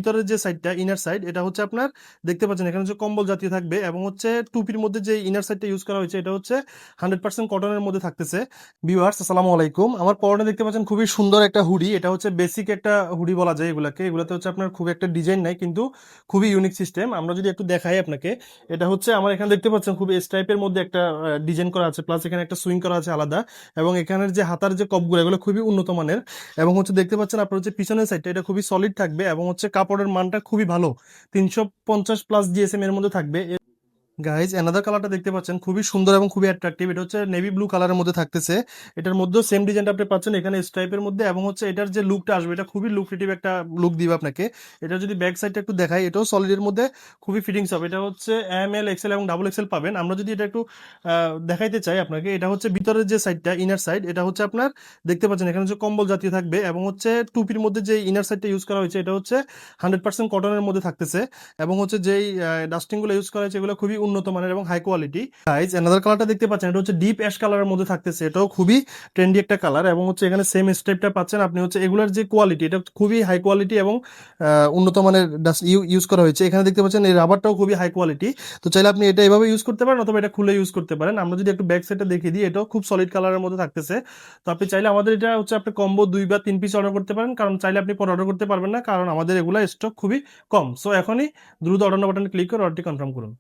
ভিতরের যে সাইডটা ইনার সাইড এটা হচ্ছে আপনার দেখতে পাচ্ছেন এখানে হচ্ছে কম্বল জাতীয় থাকবে এবং হচ্ছে টুপির মধ্যে যে ইনার সাইডটা ইউজ করা হয়েছে এটা হচ্ছে 100% কটনের মধ্যে থাকতেছে। ভিউয়ার্স আসসালামু আলাইকুম, আমার পরনে দেখতে পাচ্ছেন খুবই সুন্দর একটা হুডি। এটা হচ্ছে বেসিক একটা হুডি বলা যায় এগুলাকে। এগুলাতে হচ্ছে আপনার খুব একটা ডিজাইন নাই কিন্তু খুবই ইউনিক সিস্টেম। আমরা যদি একটু দেখাই আপনাকে, এটা হচ্ছে আমার এখানে দেখতে পাচ্ছেন খুবই স্ট্রাইপের মধ্যে একটা ডিজাইন করা আছে, প্লাস এখানে একটা সুইং করা আছে আলাদা। এবং এখানের যে হাতার যে কপগুলো এগুলো খুবই উন্নত মানের। এবং হচ্ছে দেখতে পাচ্ছেন আপনার হচ্ছে পিছনের সাইডটা এটা খুবই সলিড থাকবে এবং হচ্ছে কাপড়ের মানটা খুবই ভালো, 350 প্লাস জিএসএম এর মধ্যে থাকবে। গাইজ অ্যানাদার কালারটা দেখতে পাচ্ছেন খুবই সুন্দর এবং খুবই অ্যাট্রাকটিভ। এটা হচ্ছে নেভি ব্লু কালারের মধ্যে থাকতেছে। এটার মধ্যেও সেম ডিজাইনটা আপনি পাচ্ছেন এখানে স্ট্রাইপের মধ্যে এবং হচ্ছে এটার যে লুকটা আসবে এটা খুবই লুক্রেটিভ একটা লুক দিবে আপনাকে। এটা যদি ব্যাক সাইডটা একটু দেখাই, এটাও সলিডের মধ্যে খুবই ফিটিংস হবে। এটা হচ্ছে এম এল এক্সেল এবং ডাবল এক্সেল পাবেন। আমরা যদি এটা একটু দেখাইতে চাই আপনাকে, এটা হচ্ছে ভিতরের যে সাইডটা ইনার সাইড এটা হচ্ছে আপনার দেখতে পাচ্ছেন এখানে হচ্ছে কম্বল জাতীয় থাকবে এবং হচ্ছে টুপির মধ্যে যে ইনার সাইডটা ইউজ করা হয়েছে এটা হচ্ছে 100% কটনের মধ্যে থাকতেছে। এবং হচ্ছে যেই ডাস্টিং গুলো ইউজ করা হয়েছে এগুলো খুবই উন্নত মানের এবং হাই কোয়ালিটি। গাইজ অ্যানাদার কালারটা দেখতে পাচ্ছেন, এটা হচ্ছে ডিপ অ্যাশ কালারের মধ্যে থাকতেছে। এটাও খুবই ট্রেন্ডি একটা কালার এবং হচ্ছে এখানে সেম স্টেপটা পাচ্ছেন আপনি। হচ্ছে এগুলার যে কোয়ালিটি এটা খুবই হাই কোয়ালিটি এবং উন্নত মানের ডাস্ট ইউজ করা হয়েছে। এখানে দেখতে পাচ্ছেন এই রাবারটাও খুবই হাই কোয়ালিটি। তো চাইলে আপনি এটা এভাবে ইউজ করতে পারেন অথবা এটা খুলে ইউজ করতে পারেন। আমরা যদি একটু ব্যাক সাইডটা দেখিয়ে দিই, এটাও খুব সলিড কালারের মধ্যে থাকতেছে। তো আপনি চাইলে আমাদের এটা হচ্ছে আপনি কম্বো 2 বা 3 পিস অর্ডার করতে পারেন, কারণ চাইলে আপনি পরে অর্ডার করতে পারবেন না, কারণ আমাদের এগুলা স্টক খুবই কম। সো এখনই দ্রুত অর্ডার বাটনে ক্লিক করে অর্ডারটি কনফার্ম করুন।